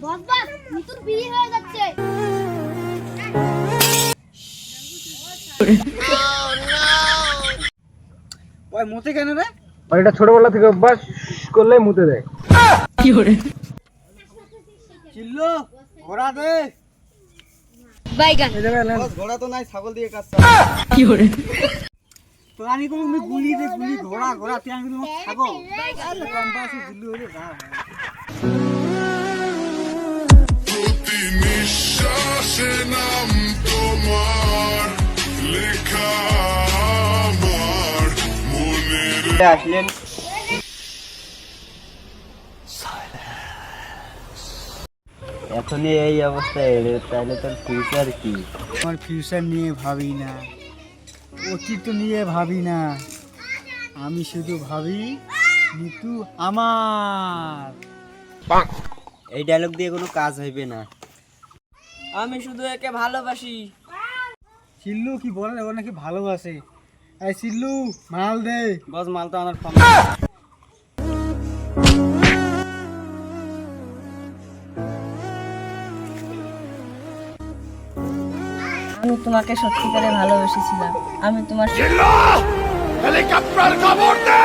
বস বস, মিতুর বিয়ে হয়ে যাচ্ছে। ওই মুতে কেন রে? আর এটা ছোটবেলা থেকে অভ্যাস করলে মুতে দেয়। কি করে? চিল্লো ঘোড়া দে। বাইগান। বস ঘোড়া তো নাই, ছাগল দিয়ে কাজ চালা। কি করে? তো আমি কই তুমি গুলি দে, গুলি ঘোড়া ঘোড়া তুই আমি তোমার ছাগল। আরে কম পাশে দিল্লু হইলো যা। প্রতি নিঃশ্বাসে নাম তোমার লেখা আমার মনের আসলেন এখনই এই অবস্থায় এলে তাহলে তোর ফিউচার কি? আমার ফিউচার নিয়ে ভাবি না, অতীত নিয়ে ভাবি না, আমি শুধু ভাবি নিতু আমার। এই ডায়লগ দিয়ে কোনো কাজ হইবে না। আমি শুধু একে ভালোবাসি। সিল্লু কি বলে, ও নাকি ভালোবাসে। এই সিল্লু মাল দে। বস মাল তো আমার ফর্ম। আমি তোমাকে সত্যিকারে ভালোবেসেছিলাম। আমি তোমার হেলিকপ্টার খবর দে।